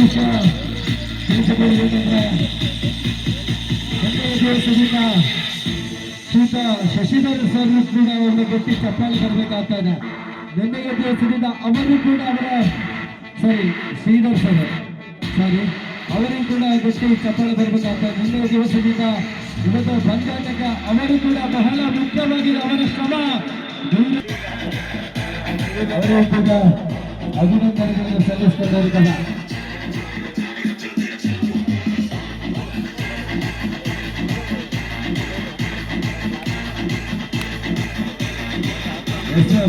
ವಿಷಯ ತಿಳಿಸಬಹುದೇನೆಂದ್ರೆ ದಿವಸದಿಂದ ಶ್ರೀತ ಶಶಿಧರ್ ಸರ್ ಕೂಡ ಒಂದು ಗಟ್ಟಿ ಚಪ್ಪಾಳೆ ಬರಬೇಕಾಗ್ತಾ ಇದೆ. ನಿನ್ನೆಯ ದಿವಸದಿಂದ ಅವರು ಕೂಡ ಶ್ರೀಧರ್ ಸರ್ ಅವರಿಗೂ ಕೂಡ ಗಟ್ಟಿ ಚಪ್ಪಾಳೆ ಬರಬೇಕಾಗ್ತಾ ಇದೆ. ನಿನ್ನೆಯ ದಿವಸದಿಂದ ಇವತ್ತು ಬಂದಾಟಕ ಅವರು ಕೂಡ ಬಹಳ ಮುಖ್ಯವಾಗಿದೆ. ಅವರ ಶ್ರಮ ಅವರು ಕೂಡ ಅಭಿನಂದನೆಗಳನ್ನು ಸಲ್ಲಿಸಿಕೊಂಡಿದ್ದಾರೆ.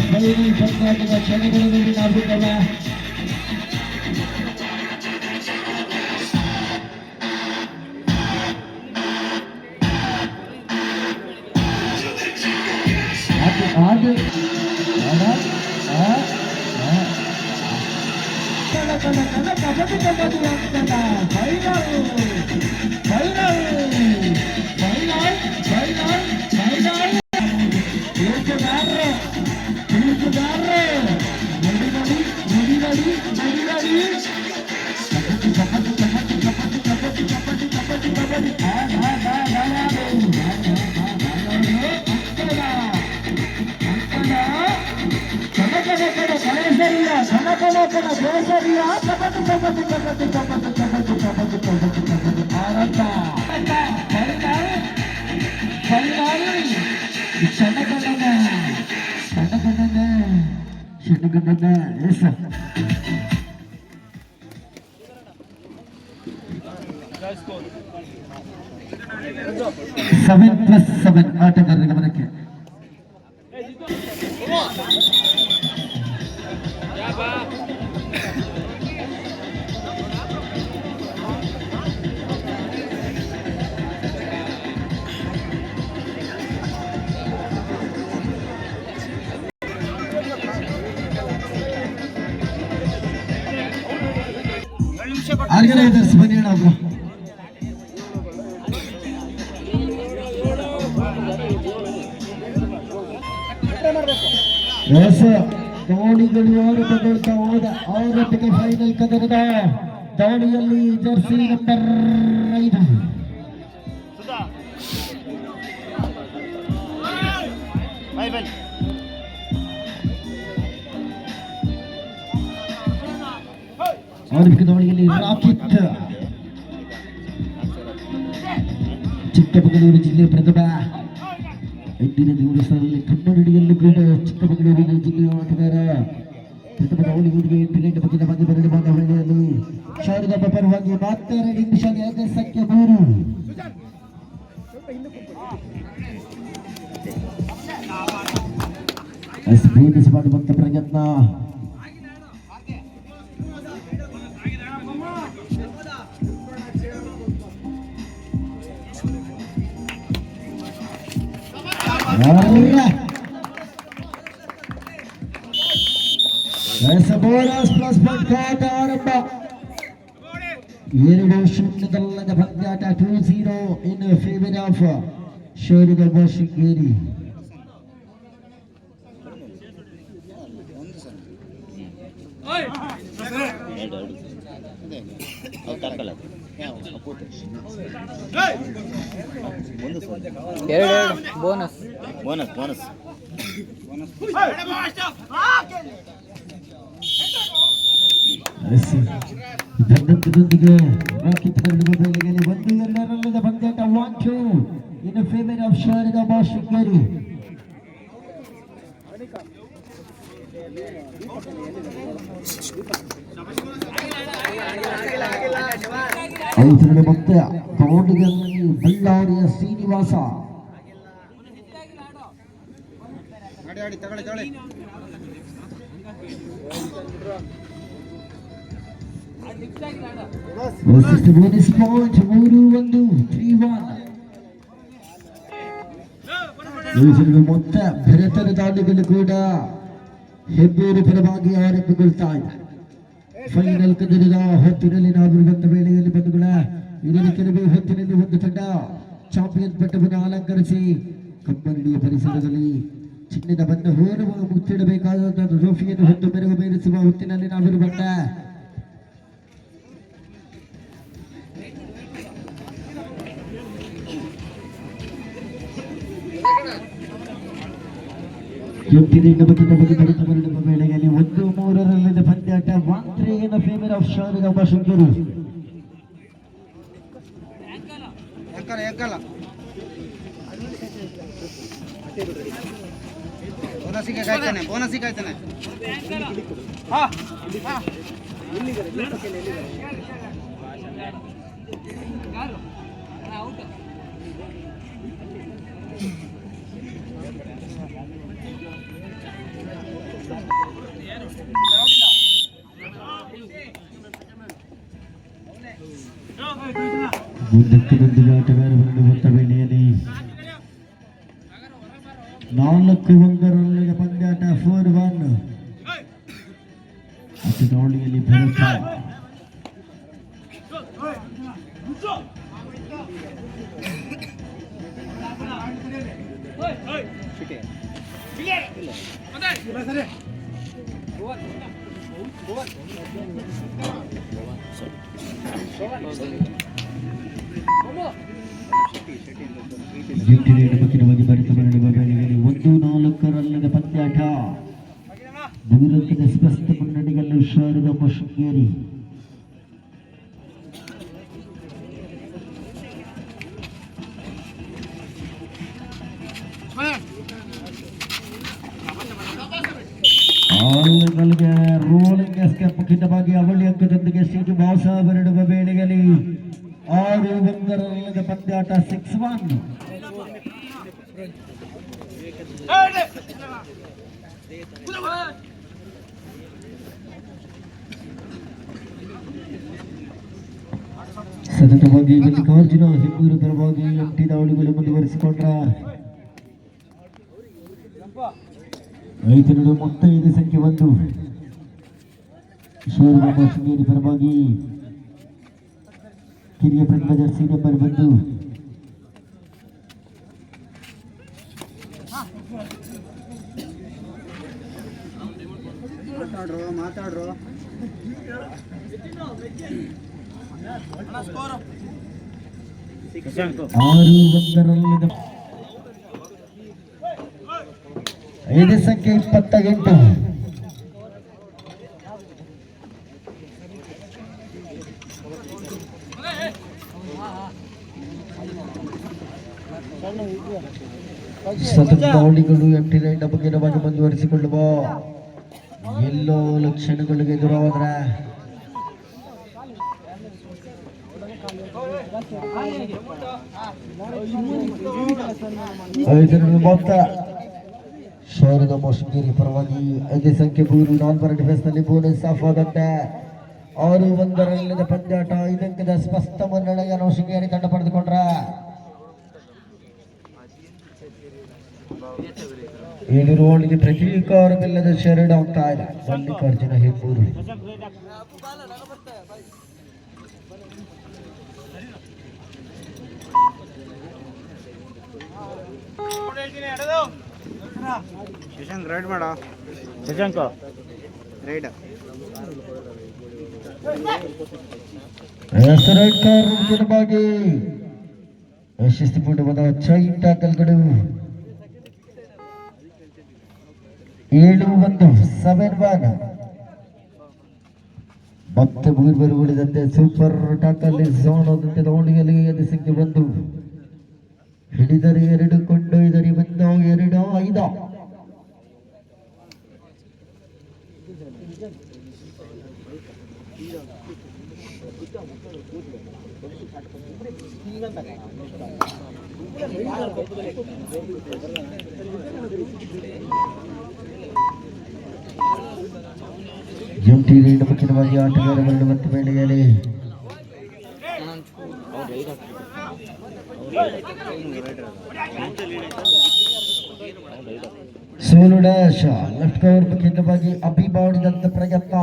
ಫೈನಲ್ ಬಂದಾಟದ ಕ್ಷಣಗಳಲ್ಲಿ ನಾವಿದ್ದಲ್ಲ. ಸೆವೆನ್ ಆಟಗಾರರ ಗಮನಕ್ಕೆ ಆರ್ಗನೈಸರ್ಸ್ ಬನ್ನಿ ನಾವು ದಾಳಿಗಳು ಯಾರು ತಗೊಳ್ತಾ ಹೋದ ಅವರೊಟ್ಟಿಗೆ ಫೈನಲ್ ಕದನದ ದಾಳಿಯಲ್ಲಿ ಜರ್ಸಿ ನಂಬರ್ 5 ಆರಂಭಿಕ ದಾಳಿಯಲ್ಲಿ ರಾಕಿತ್ ಚಿಕ್ಕಮಗಳೂರು ಜಿಲ್ಲೆ ಪ್ರಥಮ ಇಂದಿನ ದಿವಸದಲ್ಲಿ ಕನ್ನಡಿಯಲ್ಲಿ ಕೂಡ ಚಿಕ್ಕಮಗಳೂರಿನ ಜಿಲ್ಲೆಯ ಆಟಗಾರ ಪ್ರಥಮ ದಾಳಿಗಳಿಗೆ 8 ಬಗ್ಗೆ ಮಧ್ಯ ಬರಲು ಬಂದ ವೇಳೆಯಲ್ಲಿ ಶಾರದಮ್ಮ ಪರವಾಗಿ 42 ನಿಮಿಷ ಸಂಖ್ಯೆ 3 ಬೇಡಿಸಿ ಮಾಡುವಂತ ಪ್ರಯತ್ನ ಆರಂಭ 2-0 ಪಂದ್ಯಾಟ 2-0 ಇನ್ ಫೇವರ್ ಆಫ್ ಶೇರುಗಬ್ಬ ಶೃಂಗೇರಿ. ಬೋನಸ್ ಧನ್ಯವಾದದೊಂದಿಗೆ ರಾಕಿತ್ ಕರಡುಗಲ್ಲಿಗೆ 1-2 ಪಂದ್ಯಾಟ 1-2 ಇನ್ ಫೇವರ್ ಆಫ್ ಶೇರುಗಬ್ಬ ಶೃಂಗೇರಿ. ಐದನೇ ಮತ್ತೆ ಕೌಂಡಿಗಲ್ಲಿ ಬಳ್ಳಾರಿಯ ಶ್ರೀನಿವಾಸ ಬೋನಸ್ ಪಾಯಿಂಟ್ 3-1 3-1. ಮೊತ್ತ ಬೆರೆತನ ದಾಳಿಗಳು ಕೂಡ ಹೆಬ್ಬೂರು ಪರವಾಗಿ ಆರಂಭಗೊಳ್ತಾ ಇದೆ. ಫೈನಲ್ ಕದನದ ಹೊತ್ತಿನಲ್ಲಿ ನಾವಿರುವಂತ ವೇಳೆಯಲ್ಲಿ ಬಂಧುಗಳ ಇದನ್ನು ಕೆಲವೇ ಹೊತ್ತಿನಲ್ಲಿ ಒಂದು ತಂಡ ಚಾಂಪಿಯನ್ ಪಟ್ಟವನ್ನು ಅಲಂಕರಿಸಿ ಕಬ್ಬಡಿಯ ಪರಿಸರದಲ್ಲಿ ಚಿನ್ನದ ಬಣ್ಣ ಹೋರುವ ಮುಚ್ಚಿಡಬೇಕಾದಂತಹ ಟ್ರೋಫಿಯನ್ನು ಹೊತ್ತು ಮೆರುಗು ಬೀರಿಸುವ ಹೊತ್ತಿನಲ್ಲಿ ನಾವಿರುವಂತ ಎಂಟಿನಿಂದ ಬಗ್ಗೆ ಬರುತ್ತಬರುವ ವೇಳೆಯಲ್ಲಿ 1-3 ಪಂದ್ಯಾಟ 1-3 in the favor of Sharada Bashungiri. Bonus ಕಾಯ್ತಾನೆ ಮುಂದಕ್ಕಿನೊಂದಿಗೆ ಆಟಗಾರರನ್ನು ಹೊತ್ತ ವೇಳೆಯಲ್ಲಿ 4-1 ಪಂದ್ಯಾಟ 4-1 ಅತಿ ದಾಳಿಯಲ್ಲಿ ಭರತ ಬಕ್ಕಿನವಾಗಿ ಬರುತ್ತಬರುವ ವೇಳೆಯಲ್ಲಿ 1-4 ಪಂದ್ಯಾಟ ದೂರಕ್ಕಿನ ಸ್ಪಷ್ಟ ಮುನ್ನಡೆಗಲ್ಲು ಶಾರದಮ್ಮ ಶೃಂಗೇರಿ. ರೋಲಿಂಗ್ ಎಸ್ಕೇಪ್ ಖಂಡಿತವಾಗಿ ಅವಳಿ ಅಂಕದೊಂದಿಗೆ ಸಿಟಿ ಬಾಸ ಬರಡುವ ವೇಳೆಯಲ್ಲಿ 6-1 ಪಂದ್ಯಾಟ 6-1. ಸತತವಾಗಿ ಮಲ್ಲಿಕಾರ್ಜುನ ಹಿಮ್ಮೂರು ಪರವಾಗಿ ಎಂಟಿ ದಾಳಿಗಳು ಮುಂದುವರಿಸಿಕೊಂಡ್ರ 5 ಸಂಖ್ಯೆ 1 ಶಾರದಮ್ಮ ಶೃಂಗೇರಿ ಪರವಾಗಿ ಕಿರಿಯ ಪ್ರತಿಭಾ ಜರ್ಸಿ ನಂಬರ್ 1 ಮಾತಾಡ್ರೋ 6-1 5 ಸಂಖ್ಯೆ 28 ಸತತ ದಾಳಿಗಳು ಎಂಟಿನ ಬಗೆರವಾಗಿ ಮುಂದುವರಿಸಿಕೊಳ್ಳುವ ಎಲ್ಲೋ ಲಕ್ಷಣಗಳಿಗೆ ಎದುರಾದ್ರೆ ಮೊತ್ತ ಶಾರದಮ್ಮ ಶೃಂಗೇರಿ ಪರವಾಗಿ 5 ಸಂಖ್ಯೆ 3 ನಾಲ್ವರ ಡಿಫೆನ್ಸ್ ನಲ್ಲಿ ಬೋನಸ್ ಆಫ್ ಆಗುತ್ತೆ. 6-1 ಪಂದ್ಯಾಟ 5 ಅಂಕದ ಸ್ಪಷ್ಟ ಮುನ್ನಡೆಯನ್ನು ಶೃಂಗೇರಿ ತಂಡ ಪಡೆದುಕೊಂಡ್ರ 7 ರೋಲ್ಗೆ ಪ್ರತೀಕಾರವಿಲ್ಲದ ಶರಣ ಆಗ್ತಾ ಇದೆ ಮಲ್ಲಿಕಾರ್ಜುನ ಹೆಬ್ಬೂರು. ಶಶಾಂಕ್ ರೈಡ್ ಮಾಡ ಶಶಾಂಕ ರೈಡ್ ಬಗ್ಗೆ ಯಶಸ್ವಿಪೂರ್ಣವಾದ ಚೈನ್ ಟ್ಯಾಕಲ್ಗಳು 7-1 ಮತ್ತೆ ಮೂರು ಉಳಿದಂತೆ ಸೂಪರ್ ಟ್ಯಾಕಲ್ ಝೋನ್ ಆದಂತೆ ದಾಳಿಯಲ್ಲಿ 5 ಸಂಖ್ಯೆ 1 ಹಿಡಿದರೆ 2 ಕೊಂಡೊಯ್ದರೆ 1-2-5 ಎಂಟಿ ರೈಡ್ ಮುಖ್ಯವಾಗಿ ಆಟಗಾರರನ್ನು ಮತ್ತು ವೇಳೆಯಲ್ಲಿ ಸೋಲು ಡ್ಯಾಶ್ ಲೆಫ್ಟ್ ಕವರ್ ಮುಖ್ಯವಾಗಿ ಅಭಿಮಾನಿದಂತ ಪ್ರಯತ್ನ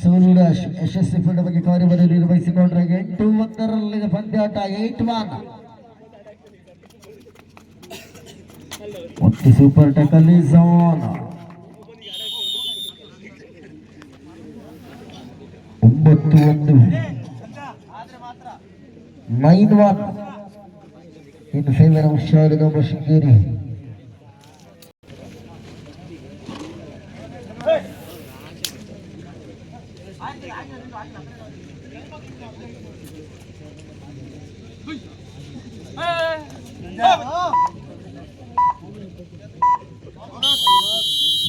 ಸೋಲು ಡ್ಯಾಶ್ ಯಶಸ್ವಿಪೂರ್ಣವಾಗಿ ಕಾರ್ಯವನ್ನು ನಿರ್ವಹಿಸಿಕೊಂಡ್ರೆ 8-1 ಪಂದ್ಯಾಟ 8-1 ಮತ್ತು super tackle zone 9-1 9-1 in favor of Sharadamma Sringeri.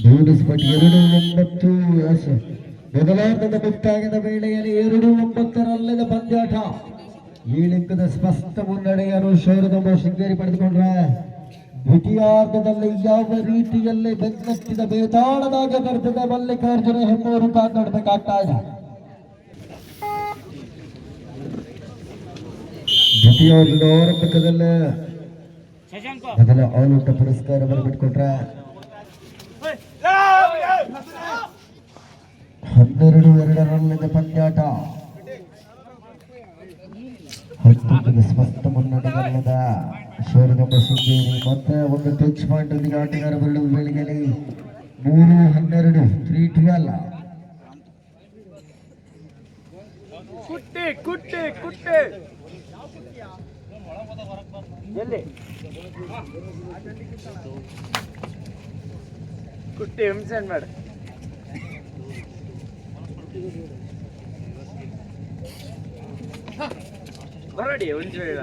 Bonus ಪಟ್ 2-9 ಮೊದಲಾರ್ಧದ ಮುಕ್ತಾಯದ ವೇಳೆಯಲ್ಲಿ 2-9 ಪಂದ್ಯಾಟ. ಈ ಲೆಕ್ಕದ ಸ್ಪಷ್ಟ ಮುನ್ನಡೆಯನ್ನು ಶೌರ್ಯದಮ್ಮ ಶೃಂಗೇರಿ ಪಡೆದುಕೊಂಡ್ರೆ ದ್ವಿತೀಯಾರ್ಧದಲ್ಲಿ ಯಾವ ರೀತಿಯಲ್ಲಿ ಬೆನ್ನಟ್ಟಿದ ಬೇತಾಳದಾಗ ಬರ್ತದೆ ಮಲ್ಲಿಕಾರ್ಜುನ ಹೆಮ್ಮೂರು ಕಾಪಾಡಬೇಕಾಗ್ತಾ ಇದೆ. ದ್ವಿತೀಯಾರ್ಧದ ಆರಂಭಿಕದಲ್ಲೇ ಮೊದಲ ಆಲ್ಔಟ್ ಪುರಸ್ಕಾರವನ್ನು ಬಿಟ್ಕೊಟ್ರೆ 12-2 ಪಂದ್ಯಾಟ. ಹತ್ತೊಂದು ಸ್ಪಷ್ಟ ಮುನ್ನಡೆಗಲ್ಲದ ಶೌರ್ಯದಮ್ಮ ಶೃಂಗೇರಿ ಮತ್ತೆ ಒಂದು ಟಚ್ ಪಾಯಿಂಟ್ ಒಂದಿಗೆ ಆಟಗಾರ ಬರಲು ವೇಳೆಯಲ್ಲಿ 3-12 3-12. ಕುಟ್ಟಿ ಹಿಂಸೆ ಮಾಡ ಬರಡಿ ಒಂಚು ಹೇಳ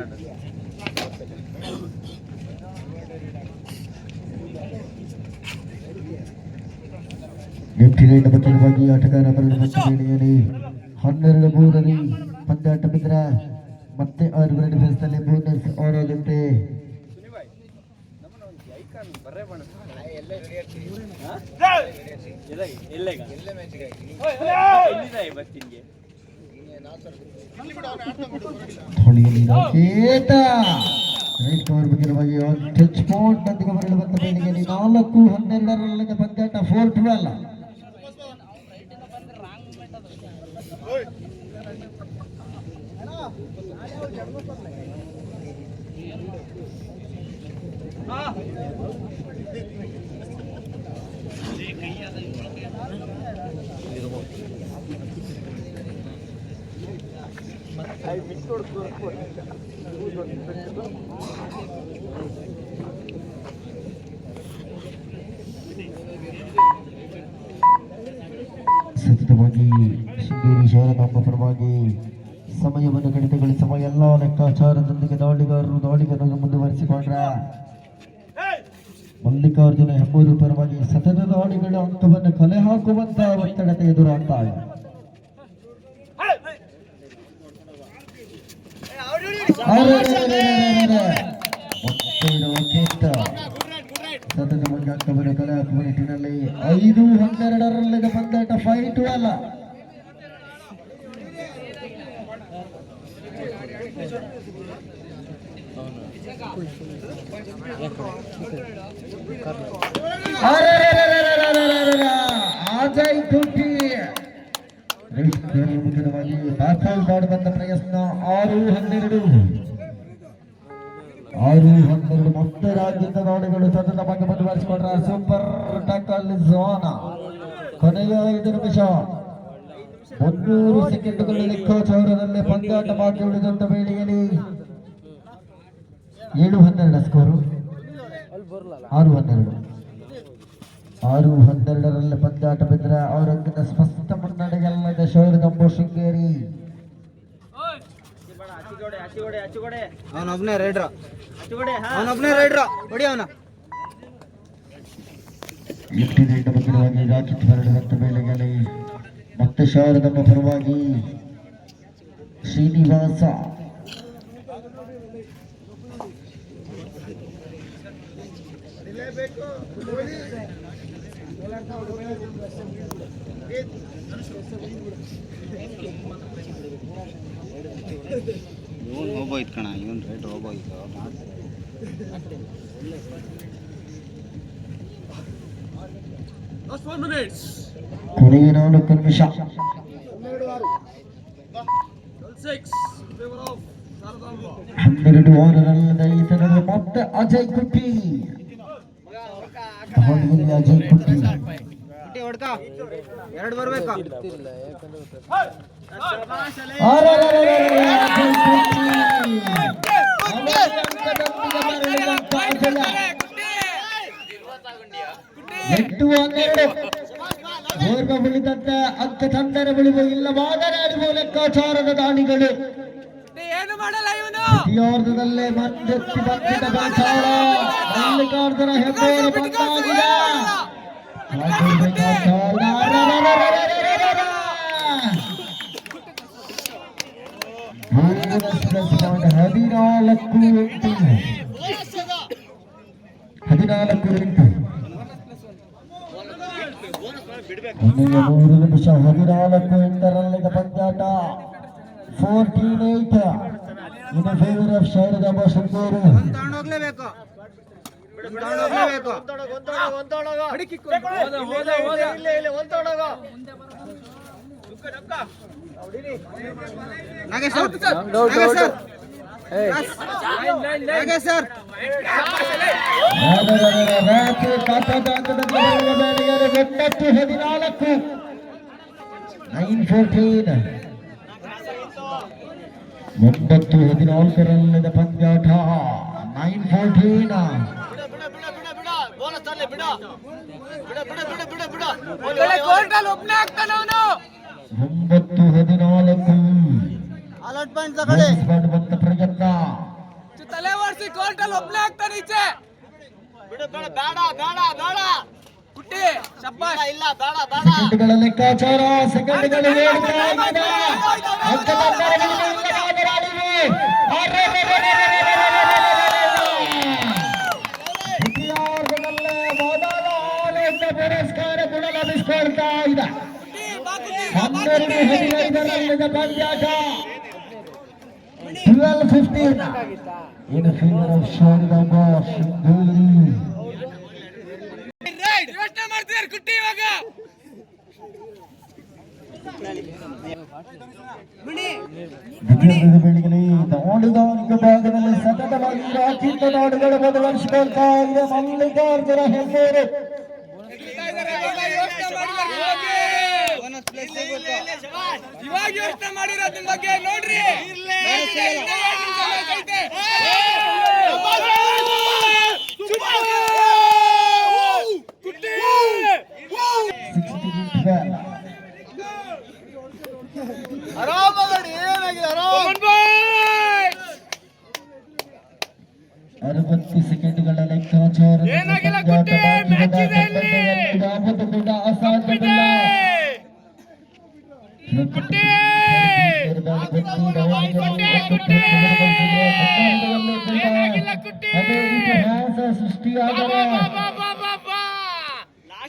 ಲೆಫ್ಟಿನೈಟ್ ಬದಲವಾಗಿ ಆಟಗಾರ ಬರಲು ಮತ್ತು ವೇಳೆಯಲ್ಲಿ 12-3 ಪಂದ್ಯಾಟ ಬಿದ್ದರೆ ಮತ್ತೆ 6 ಡಿಫೆನ್ಸ್ ನಲ್ಲಿ ಬೋನಸ್ ಆರೋದಂತೆ. ರೈಟ್ ಕವರ್ ಬಗ್ಗಿರುವಾಗಿ ಟಚ್ ಪಾಯಿಂಟ್ ನೊಂದಿಗೆ ಬರಲು ಬಂದ ವೇಳೆಯಲ್ಲಿ 4-12 ಪಂದ್ಯಾಟ 4-12. ಸತತವಾಗಿ ಶೃಂಗೇರಿ ಶೌರ್ಯದಮ್ಮ ಪರವಾಗಿ ಸಮಯವನ್ನು ಕಡಿತಗೊಳಿಸುವ ಎಲ್ಲ ಲೆಕ್ಕಾಚಾರದೊಂದಿಗೆ ದಾಳಿಗಾರರನ್ನು ಮುಂದುವರಿಸಿಕೊಂಡ್ರೆ ಮಲ್ಲಿಕಾರ್ಜುನ ಹೆಮ್ಮೂರು ಪರವಾಗಿ ಸತತ ದಾಳಿಗಳ ಅಂಕವನ್ನು ಕಲೆ ಹಾಕುವಂತಹ ಒತ್ತಡತೆ ಎದುರಾಗ್ತಾ ಇದೆ. ಸತತವಾಗಿ ಅಂಕವನ್ನು ಕಲೆ ಹಾಕುವ ನಿಟ್ಟಿನಲ್ಲಿ 5-12 ಪಂದ್ಯಾಟ 5-12. ಅಜಯ್ ಕುಟ್ಟಿ ಮುಖ್ಯವಾಗಿ ಬ್ಯಾಕ್ಫೌಲ್ ಮಾಡುವಂತ ಪ್ರಯತ್ನ 6-12 ಮತ್ತೆ ರಾಜ್ಯದ ದಾಳಿಗಳು ಸತತವಾಗಿ ಮುಂದುವರಿಸಿಕೊಂಡ್ರ ಸೂಪರ್ ಟ್ಯಾಕಲ್ ಝೋನ್. ಕೊನೆಯ 5 ನಿಮಿಷ 300 ಸೆಕೆಂಡ್ಗಳ ಲೆಕ್ಕಾಚಾರದಲ್ಲಿ ಪಂದ್ಯಾಟ ಬಾಕಿ ಉಳಿದಂತ ವೇಳೆಯಲ್ಲಿ 7-12 ಸ್ಕೋರು. 6-12 ಪಂದ್ಯಾಟ ಬಿದ್ದರೆ ಅವರೊಂದಿನ ಸ್ಪಷ್ಟ ಮುನ್ನಡೆಯಲ್ಲದ ಶೌರ್ಯದಮ್ಮ ಶೃಂಗೇರಿ. ಅವನೊಬ್ನೇ ರೈಡ್ರ ಹೊಡಿ ಅವನ. ಲೆಫ್ಟಿನೆಂಟ್ ಬಗ್ಗಿರುವಾಗಿ ರಾಕೆಟ್ ಹರಡುವಂತ ವೇಳೆಯಲ್ಲಿ ಮತ್ತೆ ಶೌರ್ಯದಮ್ಮ ಪರವಾಗಿ ಶ್ರೀನಿವಾಸ. ಇವನ್ ಹೋಗ್ಬೋಯ್ತು ಕಣ, ಇವನ್ ರೈಟ್ ಹೋಗ್ಬೋಯ್ತು. ಕೊನೆಯ 4 ನಿಮಿಷ. 12 ಈತನನ್ನು ಮತ್ತೆ ಅಜಯ್ ಕುಟ್ಟಿ. ಅಜಯ್ ಕುಟ್ಟಿ ಹೊಡ್ಕ 2 ಬರ್ಬೇಕಾ? ಓರ್ವ ಉಳಿದಂತೆ ಅಂಕ ತಂದರೆ ಉಳಿವು ಇಲ್ಲವಾದರೆ ಅಡಿವು ಲೆಕ್ಕಾಚಾರದ ದಾನಿಗಳು ಏನು ಮಾಡಲ್ಲ ಇವನು ದ್ವಿತೀಯಾರ್ಧದಲ್ಲೇ ಮಂದೆತ್ತಿ ಬಂದಿದ್ದ ಗಾಚಾರ ಮಲ್ಲಿಕಾರ್ಜುನ ಹೆಬ್ಬೂರು ಬಂದಾಗಿದೆ. ಹದಿನಾಲ್ಕು ಎಂಟು 3 ನಿಮಿಷ 14-8 ಪಂದ್ಯಾಟ 14-8 ಇನ್ ಫೇವರ್ ಆಫ್ ಶಾರದಾ ಶೃಂಗೇರಿ. ಒಂಬತ್ತು 14 ಪಂದ್ಯಾಟ 9-14. 9-14 ಬಂತ ಪ್ರಯತ್ನ ತಲೆ ಓಡಿಸಿ ಕೋರ್ಟಲ್ಲಿ ಒಬ್ಬನೇ ಆಗ್ತಾನೆ ಈಚೆ ಕುಟ್ಟಿ ಶಬ್ಬಾಷ್ ಇಲ್ಲ ಬೇಡ ಸೆಕೆಂಡ್ಗಳ ಲೆಕ್ಕಾಚಾರ ಸೆಕೆಂಡ್ಗಳು ಹೇಳ್ತಾ ಇದ್ದಾರೆ. ಅಂಕ ತಂದರಗಳು ಇಲ್ಲವಾದರಾಡಿವೆ. ದ್ವಿತೀಯಾರ್ಧದಲ್ಲೇ ಮೊದಲ ಆನಂದ ಪುರಸ್ಕಾರ ಕೂಡ ಲಭಿಸಿಕೊಳ್ತಾ ಇದೆ. 12-15 ಪಂದ್ಯಾಟ 12-15 ಇನ್ ಫೇವರ್ ಆಫ್ ಶಾರದಾ ಶೃಂಗೇರಿ. ಯೋಚನೆ ಮಾಡ್ತಿದ್ದಾರೆ ಕುಟ್ಟಿ ಇವಾಗ ದ್ವಿತೀಯದ ವೇಳೆಯಲ್ಲಿ ನೋಡಿದ ಭಾಗದಲ್ಲಿ ಸತತವಾಗಿ ರಾಕಿಂತ ನಾಡುಗಳು ಬದಲಾಯಿಸಿಕೊಳ್ತಾ ಇದೆ. ಮಲ್ಲಿಕಾರ್ಜುನ ಹೆಬ್ಬೂರು ಇವಾಗ ಯೋಚನೆ ಮಾಡಿರೋದ್ರ ಬಗ್ಗೆ ನೋಡ್ರಿ. ಅರವತ್ತು ಸೆಕೆಂಡ್ಗಳ ಲೆಕ್ಕಾಚಾರ ಕೂಡ ಅಸಾಧ್ಯವಿಲ್ಲ. ಅದೇ ಇತಿಹಾಸ ಸೃಷ್ಟಿಯಾದರೆ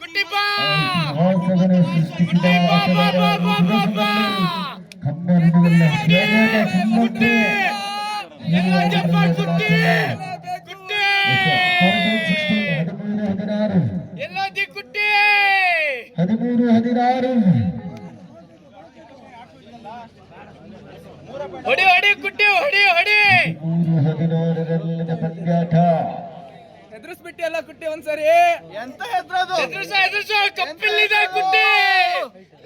ಇತಿಹಾಸವನ್ನೇ ಸೃಷ್ಟಿಸಿದ ಕನ್ನಡದಲ್ಲಿ ಚಿನ್ನಕ್ಕೆ 13-16 ಹೊಡಿ ಕುಟ್ಟಿ ಹೊಡಿ 13-16 ಪಂದ್ಯಾಟ. ಎದುರಿಸ್ಬಿಟ್ಟಿ ಎಲ್ಲ ಕುಟ್ಟಿ ಒಂದ್ಸರಿ ಎಂತ ಎದುರಿಸು ಕಪ್ಪಿಲ್ಲಿದೆ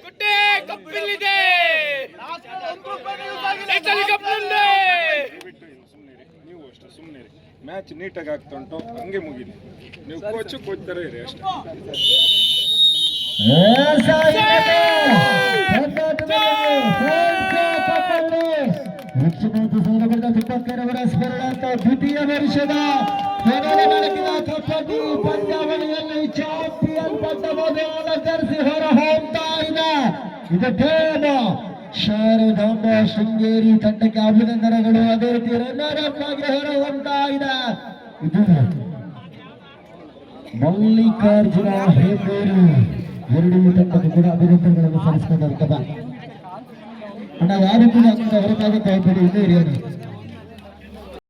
ಕುಟ್ಟಿ ಕಪ್ಪಿಲ್ಲಿದೆ ನೀವು ಅಷ್ಟೇ ಸುಮ್ಮನೆ ಮ್ಯಾಚ್ ನೀಟಾಗಿ ಆಗ್ತುಂಟು ಹಂಗೆ ಮುಗಿಲಿ. ನೀವು ಕೋಚ್ತಾರೆ ಇರಿ ಅಷ್ಟೇ. ದ್ವಿತೀಯ ವರ್ಷದ ಮೊದಲ ಬೆಳಕಿನ ಕಬಡ್ಡಿ ಪಂದ್ಯಾವಳಿಯಲ್ಲಿ ಚಾಂಪಿಯನ್ ಪಟ್ಟವನ್ನು ಅಲಂಕರಿಸಿ ಹೊರಹೊಮ್ತಾ ಇದೆ. ಇದು ಟೀಮ್ ಶಾರದಾಂಬ ಶೃಂಗೇರಿ ತಂಡಕ್ಕೆ ಅಭಿನಂದನೆಗಳು. ಅದೇ ರೀತಿ ರನ್ನರ್ ಅಪ್ ಆಗಿ ಹೊರಹೊಮ್ತಾ ಇದೆ. ಇದು ಮಲ್ಲಿಕಾರ್ಜುನ ಹೆಬ್ಬೂರು. ಎರಡೂ ತಂಡಕ್ಕೂ ಕೂಡ ಅಭಿನಂದನೆಗಳನ್ನು ಸಲ್ಲಿಸಿಕೊಂಡಿರ್ತದೆ. ಅಣ್ಣ ಯಾರು ಕೂಡ ಅಂತ ಹೊರತಾಗುತ್ತೆ ಹೋಗ್ಬೇಡಿ, ಇನ್ನೂ ಹಿರಿಯರು